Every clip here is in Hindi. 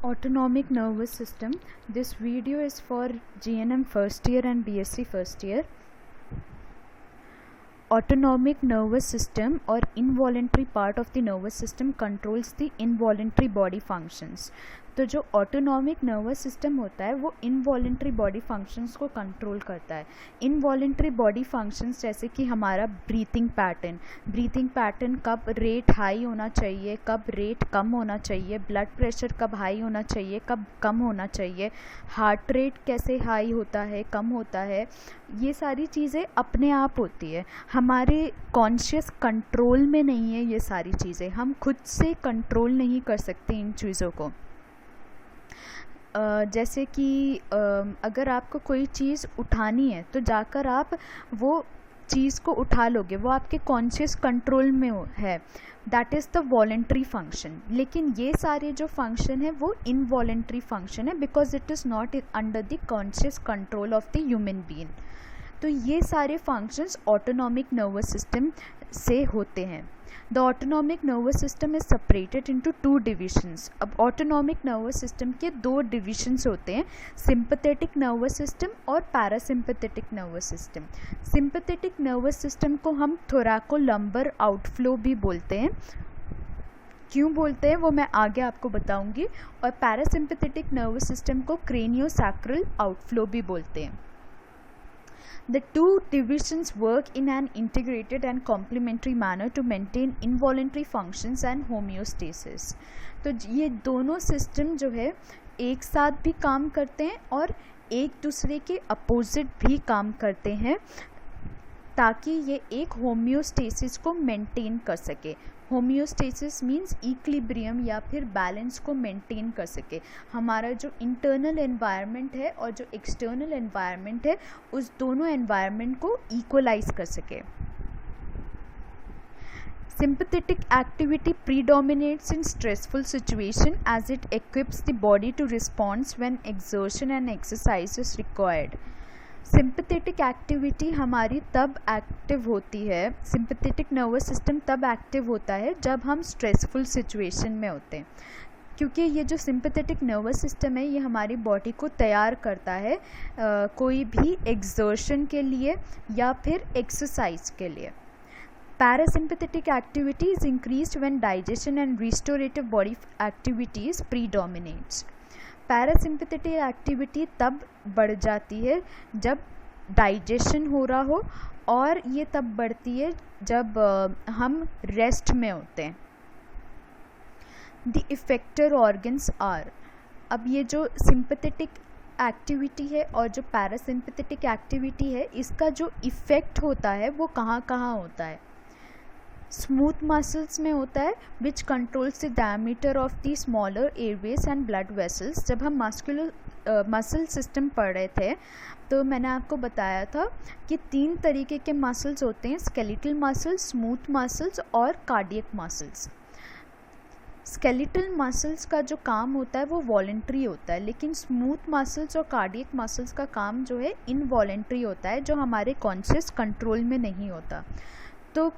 Autonomic nervous system. This video is for GNM first year and BSc first year. Autonomic nervous system or involuntary part of the nervous system controls the involuntary body functions. तो जो ऑटोनॉमिक नर्वस सिस्टम होता है वो इनवॉलेंट्री बॉडी फंक्शंस को कंट्रोल करता है. इनवॉलेंट्री बॉडी फंक्शंस जैसे कि हमारा ब्रीथिंग पैटर्न कब रेट हाई होना चाहिए, कब रेट कम होना चाहिए, ब्लड प्रेशर कब हाई होना चाहिए, कब कम होना चाहिए, हार्ट रेट कैसे हाई होता है, कम होता है, ये सारी चीज़ें अपने आप होती है. हमारे कॉन्शियस कंट्रोल में नहीं है ये सारी चीज़ें. हम खुद से कंट्रोल नहीं कर सकते इन चीज़ों को. जैसे कि अगर आपको कोई चीज़ उठानी है तो जाकर आप वो चीज़ को उठा लोगे, वो आपके कॉन्शियस कंट्रोल में है. That is the voluntary function. लेकिन ये सारे जो फंक्शन है वो इनवॉलेंट्री फंक्शन है because it is not under the conscious control of the human being. तो ये सारे फंक्शंस ऑटोनॉमिक नर्वस सिस्टम से होते हैं. The autonomic nervous system is separated into two divisions. अब autonomic nervous system के दो divisions होते हैं, sympathetic nervous system और parasympathetic nervous system. Sympathetic nervous system को हम thoracolumbar outflow भी बोलते हैं. क्यों बोलते हैं वो मैं आगे आपको बताऊंगी. और parasympathetic nervous system को craniosacral outflow भी बोलते हैं. The two divisions work in an integrated and complementary manner to maintain involuntary functions and homeostasis. तो ये दोनों सिस्टम जो है एक साथ भी काम करते हैं और एक दूसरे के अपोजिट भी काम करते हैं ताकि ये एक होम्योस्टेसिस को मेंटेन कर सके. होम्योस्टेसिस मीन्स इक्विलिब्रियम या फिर बैलेंस को मेंटेन कर सके. हमारा जो इंटरनल एनवायरनमेंट है और जो एक्सटर्नल एनवायरनमेंट है उस दोनों एनवायरनमेंट को इक्वलाइज कर सके. Sympathetic activity predominates in stressful situation as it equips the body to respond when exertion and exercise is required. Sympathetic activity हमारी तब एक्टिव होती है, सिंपैथेटिक नर्वस सिस्टम तब एक्टिव होता है जब हम स्ट्रेसफुल सिचुएशन में होते हैं. क्योंकि ये जो सिंपैथेटिक नर्वस सिस्टम है ये हमारी बॉडी को तैयार करता है कोई भी एक्सर्शन के लिए या फिर एक्सरसाइज के लिए. Parasympathetic activity is increased when digestion and restorative body activities predominates. Parasympathetic activity तब बढ़ जाती है जब डाइजेशन हो रहा हो और ये तब बढ़ती है जब हम रेस्ट में होते हैं. The effector organs are. अब ये जो सिंपैथेटिक एक्टिविटी है और जो पैरासिम्पैथेटिक एक्टिविटी है इसका जो इफ़ेक्ट होता है वो कहाँ कहाँ होता है. स्मूथ मसल्स में होता है विच controls the diameter of the smaller Airways and blood vessels. जब हम मसल सिस्टम पढ़ रहे थे तो मैंने आपको बताया था कि 3 तरीके के मसल्स होते हैं, स्केलेटल मसल्स, स्मूथ मसल्स और कार्डियक मसल्स. स्केलेटल मसल्स का जो काम होता है वो वॉलेंट्री होता है, लेकिन स्मूथ मसल्स और कार्डियक मसल्स का काम जो है इनवॉलेंट्री होता है, जो हमारे कॉन्शियस कंट्रोल में नहीं होता. तो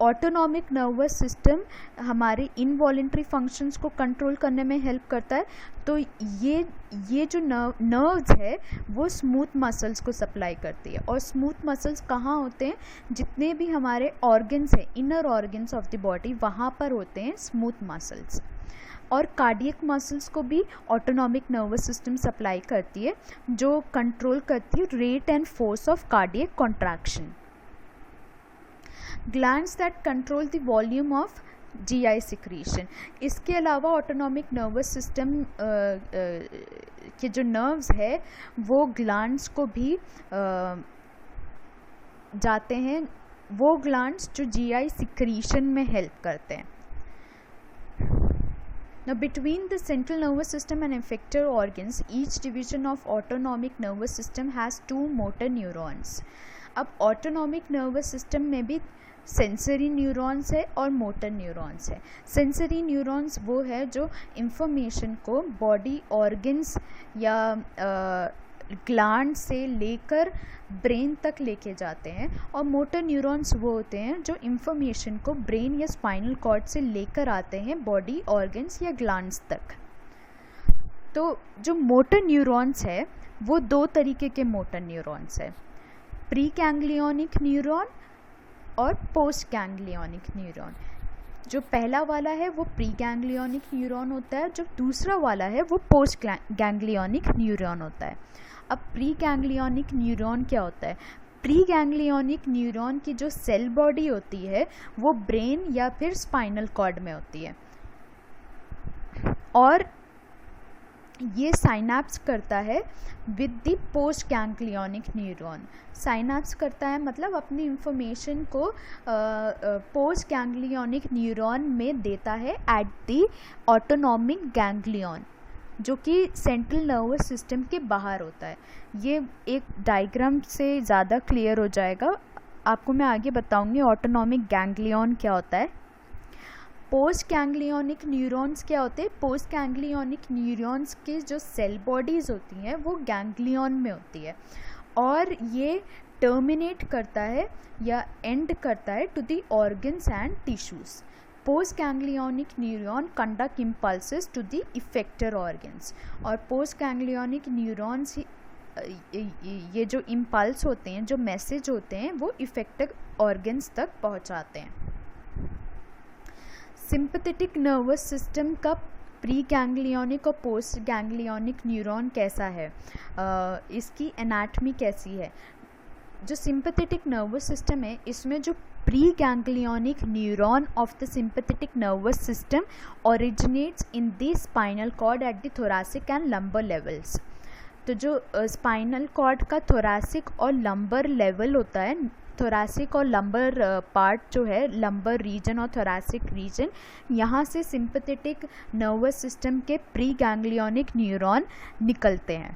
ऑटोनॉमिक नर्वस सिस्टम हमारे इनवॉलेंट्री फंक्शंस को कंट्रोल करने में हेल्प करता है. तो ये जो नर्व्स है वो स्मूथ मसल्स को सप्लाई करती है. और स्मूथ मसल्स कहाँ होते हैं, जितने भी हमारे ऑर्गन्स हैं, inner organs of the body, वहाँ पर होते हैं स्मूथ मसल्स. और कार्डियक मसल्स को भी ऑटोनॉमिक नर्वस सिस्टम सप्लाई करती है जो कंट्रोल करती है rate and force of cardiac contraction. Glands that control the volume of GI secretion. इसके अलावा ऑटोनॉमिक नर्वस सिस्टम के जो नर्व्स है वो ग्लैंड्स को भी जाते हैं, वो ग्लैंड्स जो GI सिक्रीशन में हेल्प करते हैं. Now, between the central nervous system and effector organs, each division of autonomic nervous system has 2 motor neurons. अब ऑटोनॉमिक नर्वस सिस्टम में भी सेंसरी न्यूरॉन्स है और मोटर न्यूरॉन्स है. सेंसरी न्यूरॉन्स वो है जो इंफॉर्मेशन को बॉडी ऑर्गन्स या ग्लैंड से लेकर ब्रेन तक लेके जाते हैं. और मोटर न्यूरॉन्स वो होते हैं जो इंफॉर्मेशन को ब्रेन या स्पाइनल कॉर्ड से लेकर आते हैं बॉडी ऑर्गन्स या ग्लैंड्स तक. तो जो मोटर न्यूरॉन्स है वो दो तरीके के मोटर न्यूरॉन्स है, प्री गैंग्लियोनिक न्यूरॉन और पोस्ट गैंग्लियोनिक न्यूरॉन। जो पहला वाला है वो प्री गैंग्लियोनिक न्यूरॉन होता है, जो दूसरा वाला है वो पोस्ट गैंग्लियोनिक न्यूरॉन होता है। अब प्री गैंग्लियोनिक न्यूरॉन क्या होता है? प्री गैंग्लियोनिक न्यूरॉन की जो सेल बॉडी होती है वो ब्रेन या फिर स्पाइनल कॉर्ड में होती है और ये साइनैप्स करता है with the post ganglionic neuron. Synapse करता है मतलब अपनी इंफॉर्मेशन को पोस्ट गैंग्लियोनिक न्यूरॉन में देता है एट द ऑटोनॉमिक गैंग्लियन, जो कि सेंट्रल नर्वस सिस्टम के बाहर होता है। ये एक डायग्राम से ज़्यादा क्लियर हो जाएगा, आपको मैं आगे बताऊंगी ऑटोनॉमिक गैंग्लियन क्या होता है। पोस्ट गैंग्लियोनिक न्यूरॉन्स क्या होते हैं? पोस्ट गैंग्लियोनिक न्यूरॉन्स की जो सेल बॉडीज़ होती हैं वो गैंग्लियन में होती है और ये टर्मिनेट करता है या एंड करता है to the organs and tissues. Post ganglionic neuron conduct impulses to the effector organs, और पोस्ट गैंग्लियोनिक न्यूरॉन्स ये जो इम्पल्स होते हैं, जो मैसेज होते हैं, वो इफेक्टर ऑर्गन्स तक पहुंचाते हैं। सिंपैथेटिक नर्वस सिस्टम का प्री गैंग्लियोनिक और पोस्ट गैंग्लियोनिक न्यूरॉन कैसा है, इसकी एनाटमी कैसी है? जो सिंपैथेटिक नर्वस सिस्टम है इसमें जो pre ganglionic neuron of the sympathetic nervous system originates in the spinal cord at the thoracic and lumbar levels. तो जो स्पाइनल कॉर्ड का थोरैसिक और लंबर लेवल होता है, थोरैसिक और लंबर पार्ट जो है, लंबर रीजन और थोरैसिक रीजन, यहाँ से सिंपैथेटिक नर्वस सिस्टम के प्री गैंग्लियोनिक न्यूरॉन निकलते हैं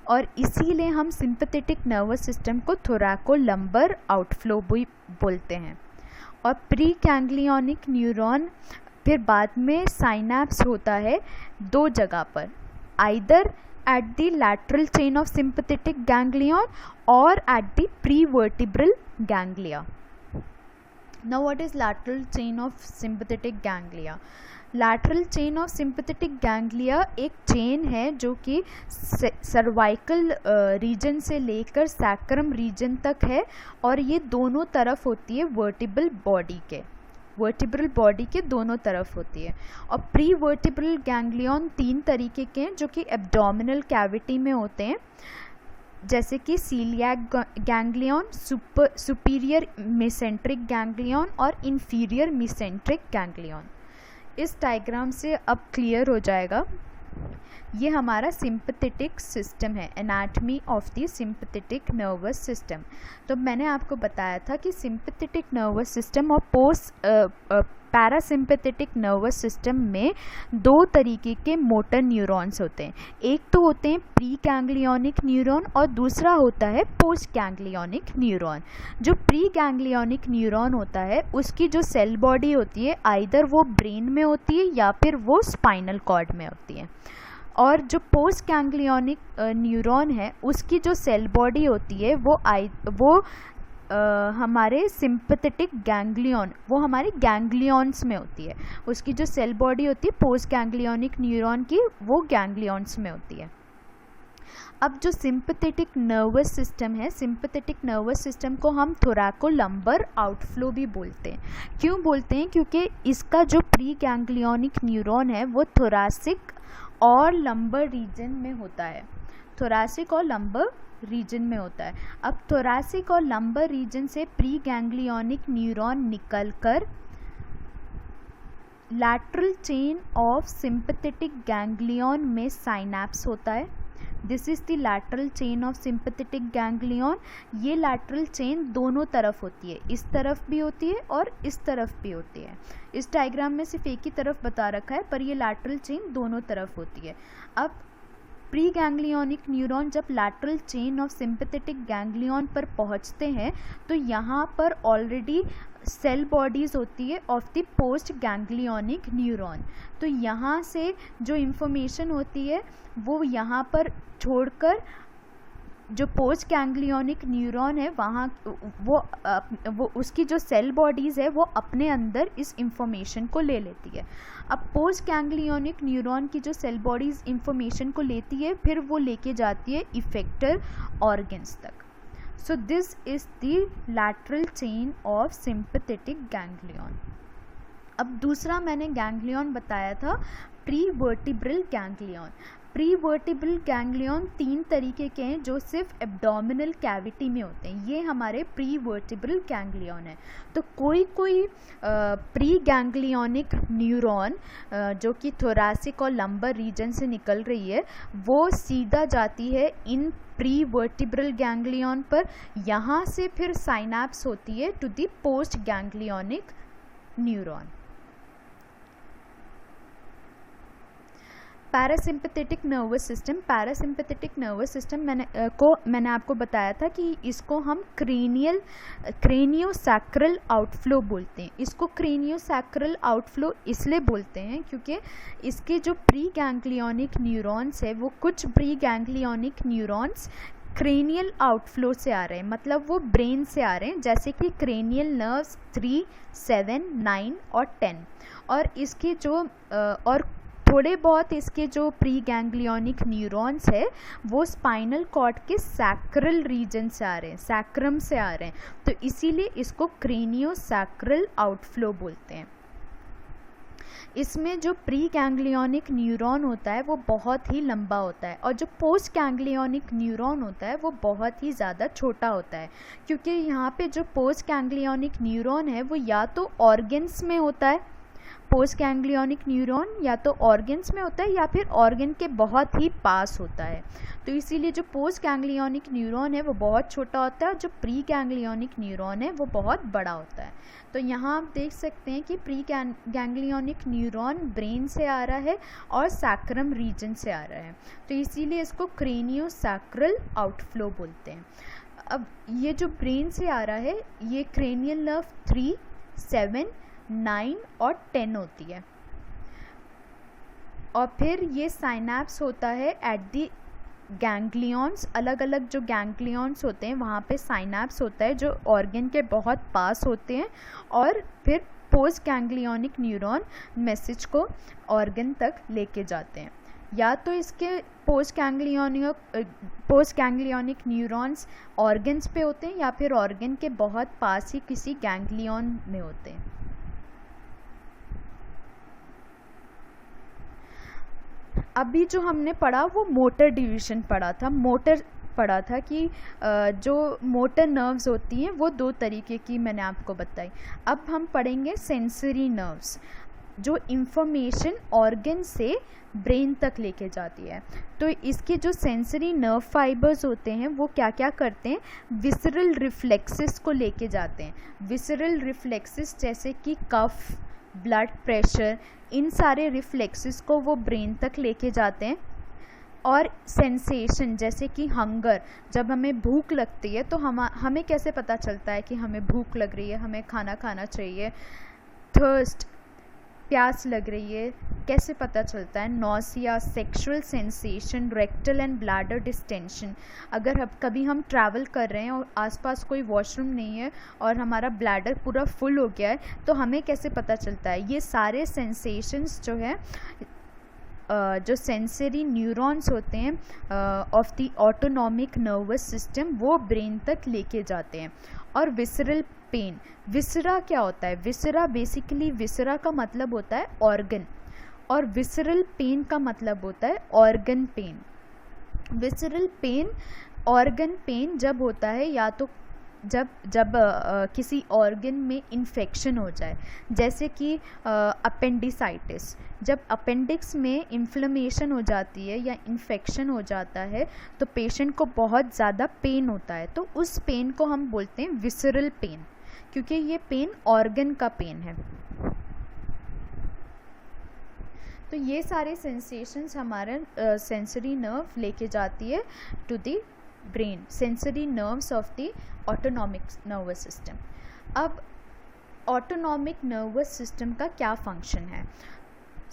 और इसीलिए हम सिंपैथेटिक नर्वस सिस्टम को थोरैको लंबर आउटफ्लो भी बोलते हैं। और प्री गैंग्लियोनिक न्यूरॉन फिर बाद में साइनैप्स होता है दो जगह पर, either at the lateral chain of sympathetic ganglion or at the prevertebral ganglia. Now what is lateral chain of sympathetic ganglia? Lateral chain of sympathetic ganglia एक चेन है जो कि सर्वाइकल रीजन से लेकर सैक्रम रीजन तक है और ये दोनों तरफ होती है वर्टिब्रल बॉडी के दोनों तरफ होती है। और प्री वर्टिब्रल गैंग्लियन तीन तरीके के हैं जो कि एब्डोमिनल कैविटी में होते हैं, जैसे कि coeliac ganglion, superior mesenteric ganglion और इंफीरियर मेसेंट्रिक गैंग्लियन। इस डायग्राम से अब क्लियर हो जाएगा, ये हमारा सिंपैथेटिक सिस्टम है, anatomy of the sympathetic nervous system. तो मैंने आपको बताया था कि सिंपैथेटिक नर्वस सिस्टम और पोस्ट पैरासिम्पैथेटिक नर्वस सिस्टम में दो तरीके के मोटर न्यूरॉन्स होते हैं, एक तो होते हैं प्री गैंग्लियोनिक न्यूरॉन और दूसरा होता है पोस्ट गैंग्लियोनिक न्यूरॉन। जो प्री गैंग्लियोनिक न्यूरॉन होता है उसकी जो सेल बॉडी होती है आइदर वो ब्रेन में होती है या फिर वो स्पाइनल कॉर्ड में होती है, और जो पोस्ट गैंग्लियोनिक न्यूरॉन है उसकी जो सेल बॉडी होती है वो हमारे सिंपैथेटिक गैंग्लियन, वो हमारे गैंग्लियंस में होती है। उसकी जो सेल बॉडी होती है पोस्ट गैंग्लियोनिक न्यूरॉन की, वो गैंग्लियंस में होती है। अब जो सिंपैथेटिक नर्वस सिस्टम है, सिंपैथेटिक नर्वस सिस्टम को हम थोरैको लंबर आउटफ्लो भी बोलते हैं। क्यों बोलते हैं? क्योंकि इसका जो प्री गैंग्लियोनिक न्यूरॉन है वो थोरैसिक और लंबर रीजन में होता है, थोरैसिक और लंबर रीजन में होता है। अब थोरैसिक और लंबर रीजन से प्री गैंग्लियोनिक न्यूरॉन निकलकर lateral chain of sympathetic ganglion में साइनैप्स होता है। This is the lateral chain of sympathetic ganglion. ये लैटरल चेन दोनों तरफ होती है, इस तरफ भी होती है और इस तरफ भी होती है। इस डायग्राम में सिर्फ एक ही तरफ बता रखा है, पर ये लैटरल चेन दोनों तरफ होती है। अब प्री गैंग्लियोनिक न्यूरॉन जब lateral chain of sympathetic ganglion पर पहुंचते हैं तो यहाँ पर ऑलरेडी सेल बॉडीज़ होती है of the post ganglionic neuron. तो यहाँ से जो इन्फॉर्मेशन होती है वो यहाँ पर छोड़कर जो पोस्ट गैंग्लियोनिक न्यूरॉन है वहाँ वो उसकी जो सेल बॉडीज़ है वो अपने अंदर इस इंफॉर्मेशन को ले लेती है। अब पोस्ट गैंग्लियोनिक न्यूरॉन की जो सेल बॉडीज़ इंफॉर्मेशन को लेती है, फिर वो लेके जाती है इफेक्टर ऑर्गन्स तक। So this is the lateral chain of sympathetic ganglion. अब दूसरा मैंने गैंग्लियन बताया था pre vertebral ganglion. Pre vertebral ganglion 3 तरीके के हैं जो सिर्फ एब्डोमिनल कैविटी में होते हैं, ये हमारे प्री वर्टिब्रल गैंग्लियन है। तो कोई प्री गैंग्लियोनिक न्यूरॉन जो कि थोरैसिक और लंबर रीजन से निकल रही है, वो सीधा जाती है इन प्री वर्टिब्रल गैंग्लियन पर। यहाँ से फिर साइनैप्स होती है to the post ganglionic neuron. Parasympathetic nervous system. Parasympathetic nervous system मैंने आपको बताया था कि इसको हम क्रेनियोसैक्रल आउटफ्लो बोलते हैं। इसको क्रेनियोसैक्रल आउटफ्लो इसलिए बोलते हैं क्योंकि इसके जो प्री गैंग्लियोनिक न्यूरॉन्स है, वो कुछ pre ganglionic neurons cranial outflow से आ रहे हैं, मतलब वो ब्रेन से आ रहे हैं, जैसे कि क्रेनियल नर्व्स 3, 7, 9 और 10। और इसके जो और थोड़े बहुत इसके जो प्री गैंग्लियोनिक न्यूरॉन्स है वो स्पाइनल कॉर्ड के सैक्रल रीजन से आ रहे हैं, सैक्रम से आ रहे हैं, तो इसीलिए इसको क्रेनियोसैक्रल आउटफ्लो बोलते हैं। इसमें जो प्री गैंग्लियोनिक न्यूरॉन होता है वो बहुत ही लंबा होता है, और जो पोस्ट गैंग्लियोनिक न्यूरॉन होता है वो बहुत ही ज़्यादा छोटा होता है, क्योंकि यहाँ पे जो पोस्ट गैंग्लियोनिक न्यूरॉन है वो या तो ऑर्गन्स में होता है, पोस्ट गैंग्लियोनिक न्यूरॉन या तो ऑर्गन्स में होता है या फिर ऑर्गन के बहुत ही पास होता है। तो इसीलिए जो पोस्ट गैंग्लियोनिक न्यूरॉन है वो बहुत छोटा होता है, और जो प्री गैंग्लियोनिक न्यूरॉन है वो बहुत बड़ा होता है। तो यहाँ आप देख सकते हैं कि प्री गैंग्लियोनिक न्यूरॉन ब्रेन से आ रहा है और सैक्रम रीजन से आ रहा है, तो इसीलिए इसको क्रेनियोसैक्रल आउटफ्लो बोलते हैं। अब ये जो ब्रेन से आ रहा है ये क्रेनियल नर्व 3, 7, 9 और 10 होती है, और फिर ये साइनैप्स होता है एट दी गैंग्लियंस। अलग अलग जो गैंग्लियंस होते हैं वहाँ पे साइनैप्स होता है जो ऑर्गन के बहुत पास होते हैं, और फिर पोस्ट गैंग्लियोनिक न्यूरॉन मैसेज को ऑर्गन तक लेके जाते हैं। या तो इसके पोस्ट गैंग्लियोनिक न्यूरॉन्स ऑर्गन्स पे होते हैं या फिर ऑर्गन के बहुत पास ही किसी गैंग्लियन में होते हैं। अभी जो हमने पढ़ा वो मोटर डिवीज़न पढ़ा था कि जो मोटर नर्व्स होती हैं वो 2 तरीके की मैंने आपको बताई। अब हम पढ़ेंगे सेंसरी नर्व्स, जो इंफॉर्मेशन ऑर्गन से ब्रेन तक लेके जाती है। तो इसके जो सेंसरी नर्व फाइबर्स होते हैं वो क्या क्या करते हैं, विसरल रिफ्लेक्सेस को लेके जाते हैं। विसरल रिफ्लेक्सेस जैसे कि कफ, ब्लड प्रेशर, इन सारे रिफ्लेक्सेस को वो ब्रेन तक लेके जाते हैं। और सेंसेशन जैसे कि हंगर, जब हमें भूख लगती है तो हमें कैसे पता चलता है कि हमें भूख लग रही है, हमें खाना खाना चाहिए। थर्स्ट, प्यास लग रही है, कैसे पता चलता है। Nausea, sexual sensation, rectal and bladder distension, अगर कभी हम ट्रैवल कर रहे हैं और आसपास कोई वॉशरूम नहीं है और हमारा ब्लैडर पूरा फुल हो गया है तो हमें कैसे पता चलता है। ये सारे सेंसेशंस जो है जो सेंसरी न्यूरॉन्स होते हैं of the autonomic nervous system वो ब्रेन तक लेके जाते हैं। और विसरल पेन, विसरा क्या होता है, विसरा बेसिकली, विसरा का मतलब होता है ऑर्गन, और विसरल पेन का मतलब होता है organ pain. Visceral pain, organ pain जब होता है या तो जब किसी ऑर्गन में इन्फेक्शन हो जाए, जैसे कि अपेंडिसाइटिस, जब अपेंडिक्स में इन्फ्लेमेशन हो जाती है या इन्फेक्शन हो जाता है तो पेशेंट को बहुत ज़्यादा पेन होता है, तो उस पेन को हम बोलते हैं विसरल पेन, क्योंकि ये पेन ऑर्गन का पेन है। तो ये सारे सेंसेशंस हमारे सेंसरी नर्व लेके जाती है to the brain, sensory nerves of the autonomic nervous system. अब ऑटोनॉमिक नर्वस सिस्टम का क्या फंक्शन है।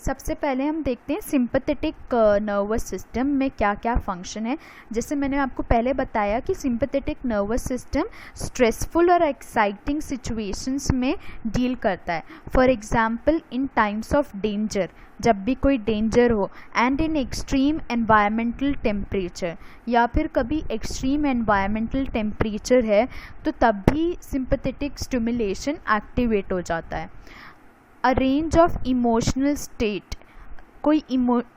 सबसे पहले हम देखते हैं सिंपैथेटिक नर्वस सिस्टम में क्या क्या फंक्शन है। जैसे मैंने आपको पहले बताया कि सिंपैथेटिक नर्वस सिस्टम स्ट्रेसफुल और एक्साइटिंग सिचुएशंस में डील करता है। For example in times of danger, जब भी कोई डेंजर हो, and in extreme environmental temperature, या फिर कभी एक्सट्रीम एनवायरमेंटल टेम्परेचर है तो तब भी सिंपैथेटिक स्टिमुलेशन एक्टिवेट हो जाता है। अ रेंज ऑफ इमोशनल स्टेट, कोई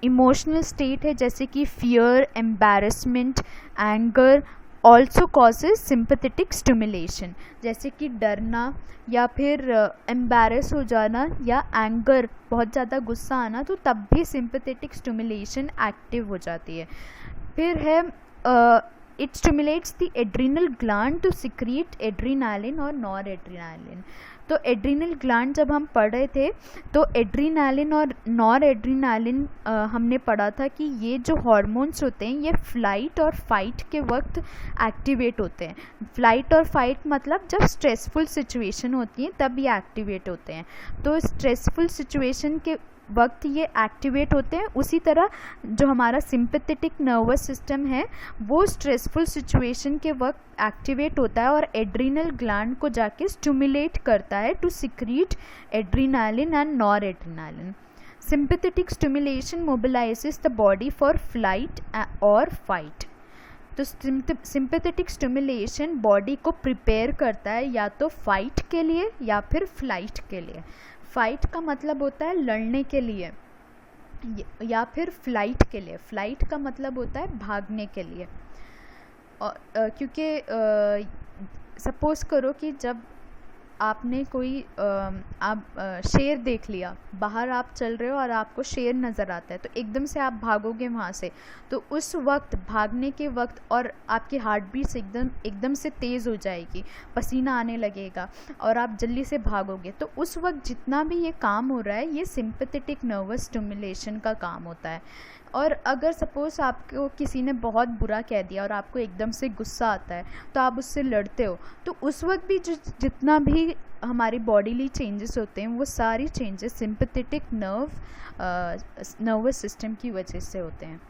इमोशनल स्टेट है जैसे कि fear, embarrassment, anger, also causes sympathetic stimulation. जैसे कि डरना या फिर एम्बैरेस हो जाना या एंगर, बहुत ज़्यादा गुस्सा आना, तो तब भी सिंपैथेटिक स्टिमुलेशन एक्टिव हो जाती है। फिर है it stimulates the adrenal gland to secrete adrenaline और नॉर एड्रीनालिन। तो एड्रीनल ग्लैंड जब हम पढ़ रहे थे तो एड्रीनालिन और नॉर एड्रीनालिन हमने पढ़ा था कि ये जो हार्मोन्स होते हैं ये फ्लाइट और फाइट के वक्त एक्टिवेट होते हैं। फ्लाइट और फाइट मतलब जब स्ट्रेसफुल सिचुएशन होती है तब ये एक्टिवेट होते हैं। तो स्ट्रेसफुल सिचुएशन के वक्त ये एक्टिवेट होते हैं। उसी तरह जो हमारा सिंपैथेटिक नर्वस सिस्टम है वो स्ट्रेसफुल सिचुएशन के वक्त एक्टिवेट होता है और एड्रिनल ग्लैंड को जाके स्टिमुलेट करता है to secrete adrenaline and noradrenaline. Sympathetic stimulation mobilises the body for flight और फाइट। तो सिंपैथेटिक स्टिमुलेशन बॉडी को प्रिपेयर करता है या तो फाइट के लिए या फिर फ्लाइट के लिए। फाइट का मतलब होता है लड़ने के लिए, या फिर फ्लाइट के लिए। फ्लाइट का मतलब होता है भागने के लिए। और क्योंकि सपोज़ करो कि जब आपने कोई शेर देख लिया, बाहर आप चल रहे हो और आपको शेर नज़र आता है तो एकदम से आप भागोगे वहाँ से, तो उस वक्त भागने के वक्त और आपकी हार्ट बीट्स एकदम से तेज़ हो जाएगी, पसीना आने लगेगा और आप जल्दी से भागोगे। तो उस वक्त जितना भी ये काम हो रहा है ये सिंपैथेटिक नर्वस स्टिमुलेशन का काम होता है। और अगर सपोज़ आपको किसी ने बहुत बुरा कह दिया और आपको एकदम से गुस्सा आता है तो आप उससे लड़ते हो, तो उस वक्त भी जितना भी हमारी बॉडीली चेंजेस होते हैं वो सारी चेंजेस सिंपैथेटिक नर्वस सिस्टम की वजह से होते हैं।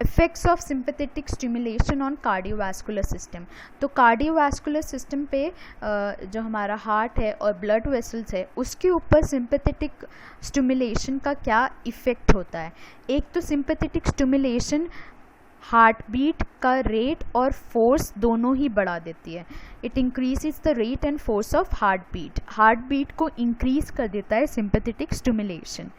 Effects of sympathetic stimulation on cardiovascular system. तो कार्डियोवास्कुलर सिस्टम पे जो हमारा हार्ट है और ब्लड वेसल्स है उसके ऊपर सिंपैथेटिक स्टिमुलेशन का क्या इफ़ेक्ट होता है। एक तो सिंपैथेटिक स्टिमुलेशन हार्ट बीट का रेट और फोर्स दोनों ही बढ़ा देती है। It increases the rate and force of heart beat. Heart beat को इंक्रीज कर देता है सिंपैथेटिक स्टिमुलेशन।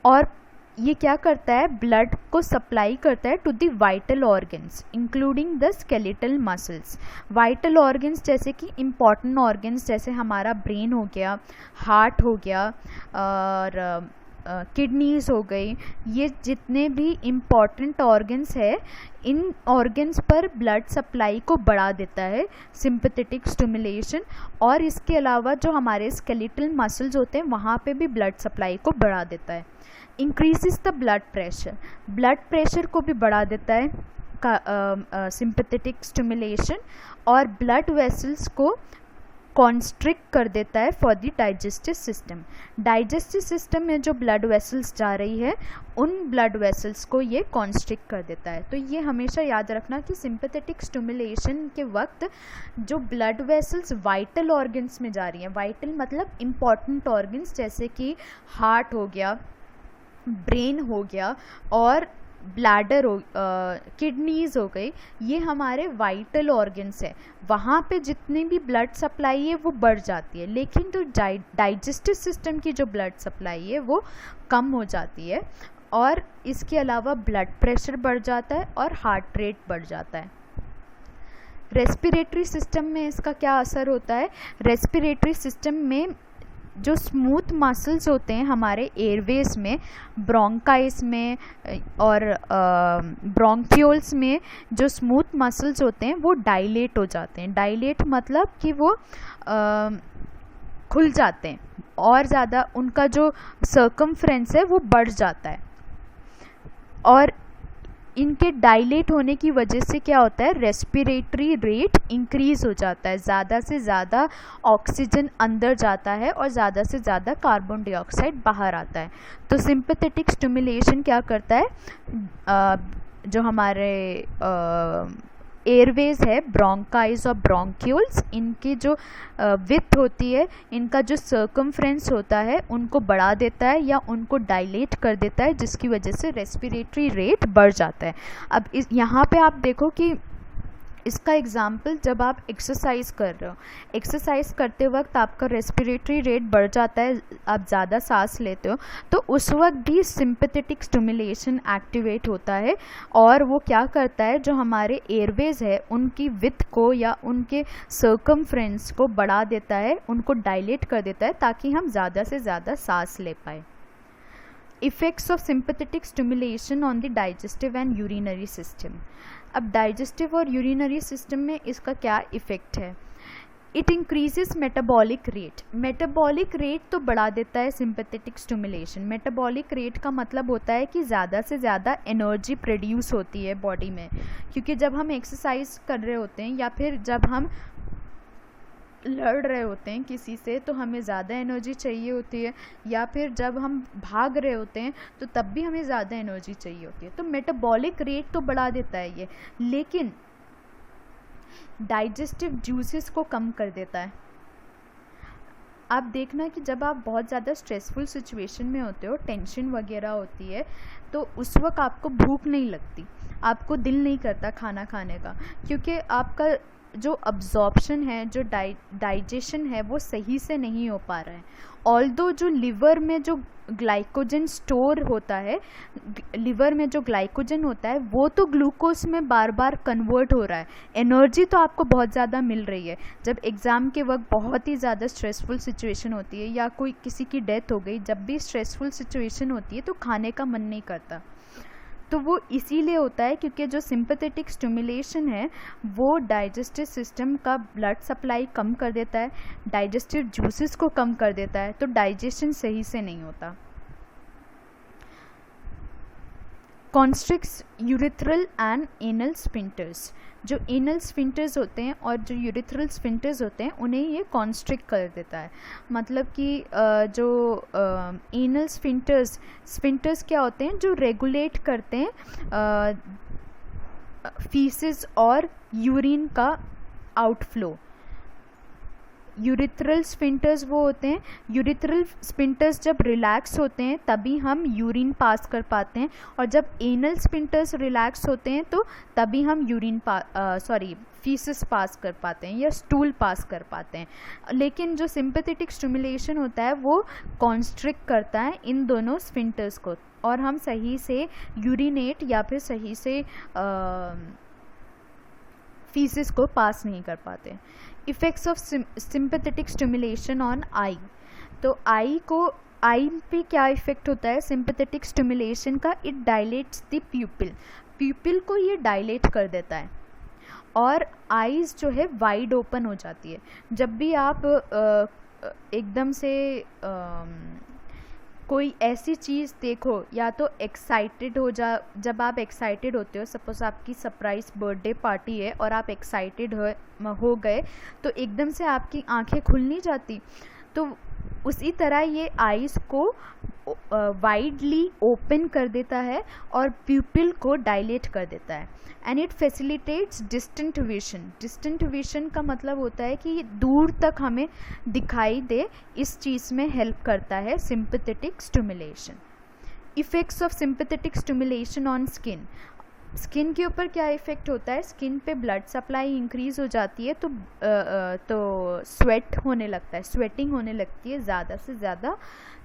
और ये क्या करता है, ब्लड को सप्लाई करता है to the vital organs including the skeletal muscles. Vital organs जैसे कि इम्पॉर्टेंट ऑर्गन्स जैसे हमारा ब्रेन हो गया, हार्ट हो गया और किडनीज हो गई, ये जितने भी इम्पॉर्टेंट ऑर्गन्स है इन ऑर्गन्स पर ब्लड सप्लाई को बढ़ा देता है सिंपैथेटिक स्टिमुलेशन। और इसके अलावा जो हमारे स्केलेटल मसल्स होते हैं वहाँ पे भी ब्लड सप्लाई को बढ़ा देता है। Increases the blood pressure, blood pressure को भी बढ़ा देता है सिंपैथेटिक स्टिमुलेशन। और ब्लड वेसल्स को कॉन्स्ट्रिक्ट कर देता है for the digestive system. Digestive system में जो ब्लड वेसल्स जा रही है उन ब्लड वेसल्स को ये कॉन्स्ट्रिक्ट कर देता है। तो ये हमेशा याद रखना कि सिंपैथेटिक स्टिमुलेशन के वक्त जो ब्लड वेसल्स वाइटल ऑर्गन्स में जा रही हैं, वाइटल मतलब इम्पॉर्टेंट ऑर्गन्स जैसे कि हार्ट हो गया, ब्रेन हो गया और ब्लैडर हो, किडनीज हो गई, ये हमारे वाइटल ऑर्गन्स है, वहाँ पे जितनी भी ब्लड सप्लाई है वो बढ़ जाती है। लेकिन तो डाइजेस्टिव सिस्टम की जो ब्लड सप्लाई है वो कम हो जाती है। और इसके अलावा ब्लड प्रेशर बढ़ जाता है और हार्ट रेट बढ़ जाता है। रेस्पिरेटरी सिस्टम में इसका क्या असर होता है, रेस्पिरेटरी सिस्टम में जो स्मूथ मसल्स होते हैं हमारे एयरवेज में, ब्रोंकाइस में और ब्रोंक्यूल्स में जो स्मूथ मसल्स होते हैं वो डायलेट हो जाते हैं। डायलेट मतलब कि वो खुल जाते हैं और ज़्यादा उनका जो सर्कमफ्रेंस है वो बढ़ जाता है। और इनके डायलेट होने की वजह से क्या होता है, रेस्पिरेटरी रेट इंक्रीज हो जाता है, ज़्यादा से ज़्यादा ऑक्सीजन अंदर जाता है और ज़्यादा से ज़्यादा कार्बन डाइऑक्साइड बाहर आता है। तो सिंपैथेटिक स्टिमुलेशन क्या करता है, जो हमारे एयरवेज है, ब्रोंकाइज और ब्रोंक्यूल्स, इनकी जो विड्थ होती है, इनका जो सर्कमफ्रेंस होता है उनको बढ़ा देता है या उनको डायलेट कर देता है, जिसकी वजह से रेस्पिरेटरी रेट बढ़ जाता है। अब यहाँ पे आप देखो कि इसका एग्जाम्पल, जब आप एक्सरसाइज कर रहे हो, एक्सरसाइज करते वक्त आपका रेस्पिरेटरी रेट बढ़ जाता है, आप ज़्यादा सांस लेते हो, तो उस वक्त भी सिंपैथेटिक स्टिमुलेशन एक्टिवेट होता है और वो क्या करता है, जो हमारे एयरवेज है उनकी विड्थ को या उनके सर्कमफ्रेंस को बढ़ा देता है, उनको डायलेट कर देता है ताकि हम ज़्यादा से ज़्यादा सांस ले पाए। Effects of sympathetic stimulation on the digestive and urinary system. अब डाइजेस्टिव और यूरिनरी सिस्टम में इसका क्या इफ़ेक्ट है, it increases metabolic rate. Metabolic rate तो बढ़ा देता है सिंपैथेटिक स्टिमुलेशन। मेटाबॉलिक रेट का मतलब होता है कि ज़्यादा से ज़्यादा एनर्जी प्रोड्यूस होती है बॉडी में, क्योंकि जब हम एक्सरसाइज कर रहे होते हैं या फिर जब हम लड़ रहे होते हैं किसी से तो हमें ज़्यादा एनर्जी चाहिए होती है, या फिर जब हम भाग रहे होते हैं तो तब भी हमें ज़्यादा एनर्जी चाहिए होती है। तो मेटाबॉलिक रेट तो बढ़ा देता है ये, लेकिन डाइजेस्टिव जूसेस को कम कर देता है। आप देखना कि जब आप बहुत ज़्यादा स्ट्रेसफुल सिचुएशन में होते हो, टेंशन वगैरह होती है, तो उस वक्त आपको भूख नहीं लगती, आपको दिल नहीं करता खाना खाने का, क्योंकि आपका जो अब्जॉर्प्शन है, जो डाइजेशन है, वो सही से नहीं हो पा रहा है। ऑल्दो जो लिवर में जो ग्लाइकोजन स्टोर होता है, लिवर में जो ग्लाइकोजन होता है वो तो ग्लूकोज में बार बार कन्वर्ट हो रहा है, एनर्जी तो आपको बहुत ज़्यादा मिल रही है। जब एग्ज़ाम के वक्त बहुत ही ज़्यादा स्ट्रेसफुल सिचुएशन होती है या कोई किसी की डेथ हो गई, जब भी स्ट्रेसफुल सिचुएशन होती है तो खाने का मन नहीं करता। तो वो इसीलिए होता है क्योंकि जो सिंपैथेटिक स्टिमुलेशन है वो डाइजेस्टिव सिस्टम का ब्लड सप्लाई कम कर देता है, डाइजेस्टिव जूसेस को कम कर देता है, तो डाइजेशन सही से नहीं होता। कॉन्स्ट्रिक्ट्स यूरिथ्रल एंड एनल स्फिंक्टर्स। जो एनल स्फिंक्टर्स होते हैं और जो यूरिथ्रल स्फिंक्टर्स होते हैं उन्हें ये कॉन्स्ट्रिक्ट कर देता है। मतलब कि जो एनल स्फिंक्टर्स क्या होते हैं, जो रेगुलेट करते हैं फीसिस और यूरिन का आउटफ्लो। यूरिथ्रल स्फिंक्टर्स वो होते हैं, यूरिथ्रल स्फिंक्टर्स जब रिलैक्स होते हैं तभी हम यूरिन पास कर पाते हैं, और जब एनल स्फिंक्टर्स रिलैक्स होते हैं तो तभी हम फीसिस पास कर पाते हैं या स्टूल पास कर पाते हैं। लेकिन जो सिंपैथेटिक स्टिमुलेशन होता है वो कॉन्स्ट्रिक्ट करता है इन दोनों स्फिंक्टर्स को, और हम सही से यूरिनेट या फिर सही से फीसिस को पास नहीं कर पाते। Effects of sympathetic stimulation on I. तो आई पे क्या इफ़ेक्ट होता है सिंपैथेटिक स्टिमुलेशन का, इट डायलेट्स द प्यूपिल को ये डायलेट कर देता है और आईज जो है वाइड ओपन हो जाती है। जब भी आप एकदम से कोई ऐसी चीज़ देखो, या तो एक्साइटेड जब आप एक्साइटेड होते हो, सपोज आपकी सरप्राइज बर्थडे पार्टी है और आप एक्साइटेड हो गए तो एकदम से आपकी आंखें खुल नहीं जाती, तो उसी तरह ये आईज को वाइडली ओपन कर देता है और प्यूपिल को डायलेट कर देता है। And it facilitates distant vision. Distant vision का मतलब होता है कि दूर तक हमें दिखाई दे, इस चीज़ में हेल्प करता है sympathetic stimulation. Effects of sympathetic stimulation on skin. Skin के ऊपर क्या इफ़ेक्ट होता है, स्किन पे ब्लड सप्लाई इंक्रीज़ हो जाती है तो स्वेट होने लगता है, स्वेटिंग होने लगती है, ज़्यादा से ज़्यादा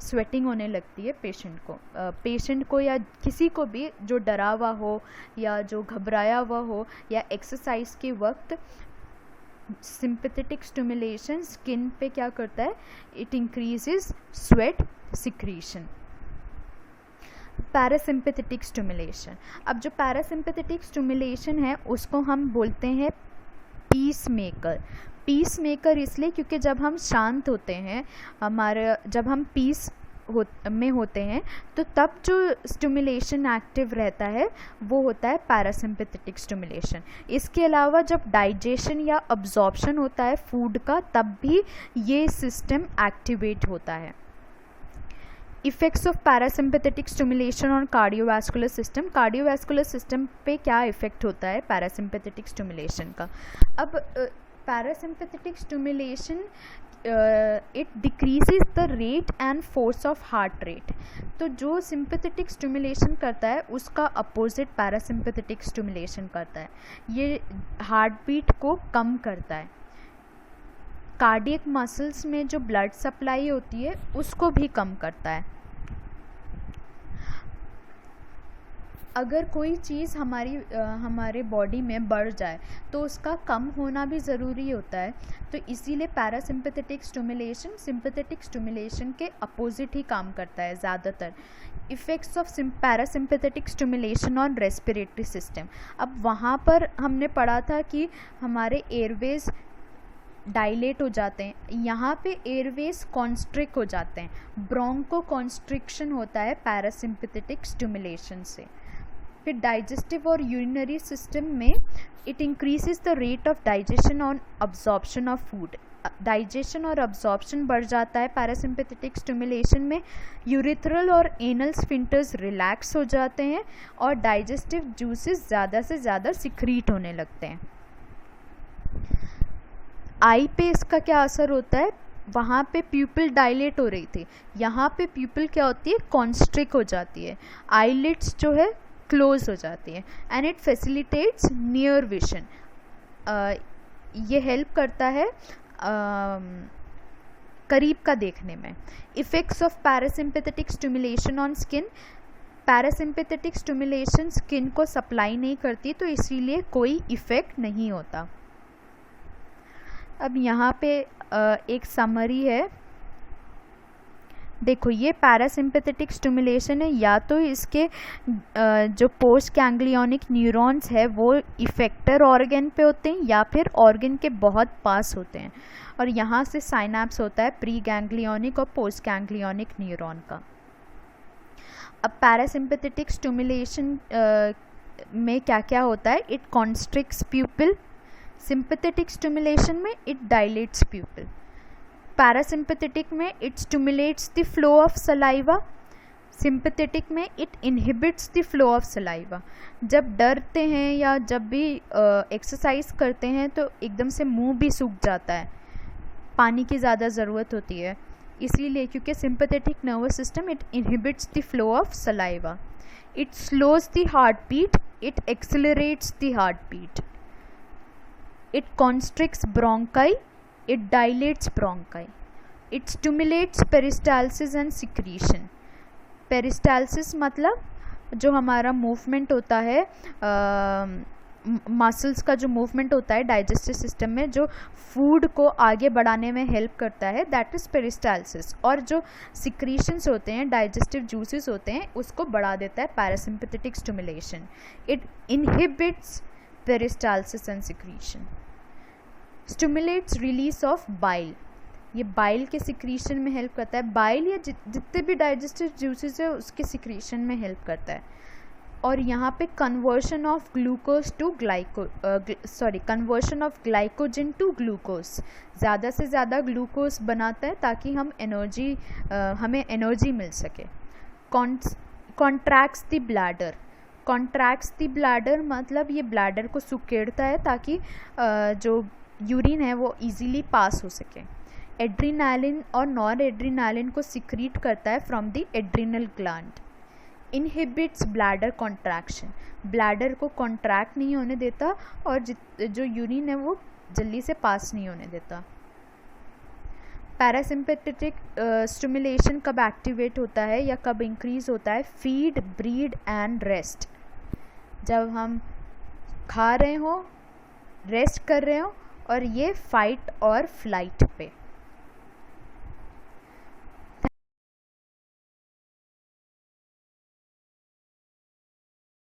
स्वेटिंग होने लगती है पेशेंट को या किसी को भी जो डरा हुआ हो या जो घबराया हुआ हो या एक्सरसाइज के वक्त। सिंपैथेटिक स्टिमुलेशन स्किन पे क्या करता है, it increases sweat secretion. Parasympathetic stimulation. अब जो पैरासिम्पैथेटिक स्टिमुलेशन है उसको हम बोलते हैं पीस मेकर इसलिए क्योंकि जब हम शांत होते हैं, जब हम पीस में होते हैं तो तब जो स्टिमुलेशन एक्टिव रहता है वो होता है पैरासिम्पैथेटिक स्टिमुलेशन। इसके अलावा जब डाइजेशन या अब्जॉर्प्शन होता है फूड का तब भी ये सिस्टम एक्टिवेट होता है। Effects of parasympathetic stimulation on cardiovascular system. Cardiovascular system पे क्या इफ़ेक्ट होता है पैरासिम्पैथेटिक स्टिमुलेशन का? अब parasympathetic stimulation it decreases the rate and force of heart rate. तो जो सिंपैथेटिक स्टिमुलेशन करता है उसका अपोजिट पैरासिम्पैथेटिक स्टिमुलेशन करता है। ये हार्ट बीट को कम करता है। कार्डियक मसल्स में जो ब्लड सप्लाई होती है उसको भी कम करता है। अगर कोई चीज़ हमारे बॉडी में बढ़ जाए तो उसका कम होना भी ज़रूरी होता है। तो इसीलिए पैरासिम्पैथेटिक स्टिमुलेशन सिंपैथेटिक स्टिमुलेशन के अपोजिट ही काम करता है ज़्यादातर। Effects of parasympathetic stimulation on respiratory system. अब वहाँ पर हमने पढ़ा था कि हमारे एयरवेज डायलेट हो जाते हैं, यहाँ पे एयरवेज कॉन्स्ट्रिक्ट हो जाते हैं। ब्रोंको कॉन्स्ट्रिक्शन होता है पैरासिम्पैथेटिक स्टिमुलेशन से। फिर डाइजेस्टिव और यूरिनरी सिस्टम में it increases the rate of digestion on absorption of food. Digestion और अब्जॉर्प्शन बढ़ जाता है पैरासिम्पैथेटिक स्टिमुलेशन में। यूरिथ्रल और एनल स्फिंक्टर्स रिलैक्स हो जाते हैं और डाइजेस्टिव जूसेस ज़्यादा से ज़्यादा सिक्रीट होने लगते हैं। आई पे इसका क्या असर होता है? वहाँ पे प्यूपिल डायलेट हो रही थी, यहाँ पे प्यूपिल क्या होती है? कॉन्स्ट्रिक्ट हो जाती है। आईलिड्स जो है क्लोज हो जाती है and it facilitates near vision. ये हेल्प करता है करीब का देखने में। Effects of parasympathetic stimulation on skin. Parasympathetic stimulation skin को सप्लाई नहीं करती तो इसीलिए कोई इफ़ेक्ट नहीं होता। अब यहाँ पे एक समरी है, देखो ये पैरासिम्पैथेटिक स्टिमुलेशन है, या तो इसके जो पोस्ट गैंग्लियोनिक न्यूरॉन्स है वो इफेक्टर ऑर्गन पे होते हैं या फिर ऑर्गन के बहुत पास होते हैं, और यहाँ से साइनैप्स होता है प्री गैंग्लियोनिक और पोस्ट गैंग्लियोनिक न्यूरॉन का। अब पैरासिम्पैथेटिक स्टिमुलेशन में क्या क्या होता है? It constricts pupil. Sympathetic stimulation में इट डायलेट्स प्यूपिल। पैरासिम्पैथेटिक में it stimulates the flow of saliva. Sympathetic में it inhibits the flow of saliva. जब डरते हैं या जब भी एक्सरसाइज करते हैं तो एकदम से मुंह भी सूख जाता है, पानी की ज़्यादा ज़रूरत होती है, इसीलिए क्योंकि sympathetic nervous system it inhibits the flow of saliva. It slows the heart beat, it accelerates the heart beat. It constricts bronchi, it dilates bronchi. It stimulates peristalsis and secretion. Peristalsis मतलब जो हमारा मूवमेंट होता है, मसल्स का जो मूवमेंट होता है डाइजेस्टिव सिस्टम में, जो फूड को आगे बढ़ाने में हेल्प करता है, दैट इज़ पेरिस्टाल्सिस। और जो सिक्रीशंस होते हैं, डाइजेस्टिव जूसेस होते हैं, उसको बढ़ा देता है parasympathetic stimulation. It inhibits peristalsis and secretion. Stimulates release of bile, ये बाइल के सिक्रीशन में हेल्प करता है। बाइल या जितने भी डाइजेस्टिव जूसेस है उसके सिक्रीशन में हेल्प करता है। और यहाँ पे conversion of glucose to conversion of glycogen to glucose, ज़्यादा से ज़्यादा ग्लूकोज बनाता है ताकि हमें एनर्जी मिल सके। Contracts the bladder, contracts the bladder मतलब ये ब्लैडर को सुकेड़ता है ताकि जो यूरिन है वो इजीली पास हो सके। एड्रीनालिन और नॉन एड्रीनालिन को सिक्रीट करता है from the adrenal gland. Inhibits bladder contraction, bladder को कॉन्ट्रैक्ट नहीं होने देता और जो यूरिन है वो जल्दी से पास नहीं होने देता। पैरासिम्पैथेटिक स्टिमुलेशन कब एक्टिवेट होता है या कब इंक्रीज होता है? Feed, breed and rest. जब हम खा रहे हो, रेस्ट कर रहे हो, और ये फाइट और फ्लाइट पे।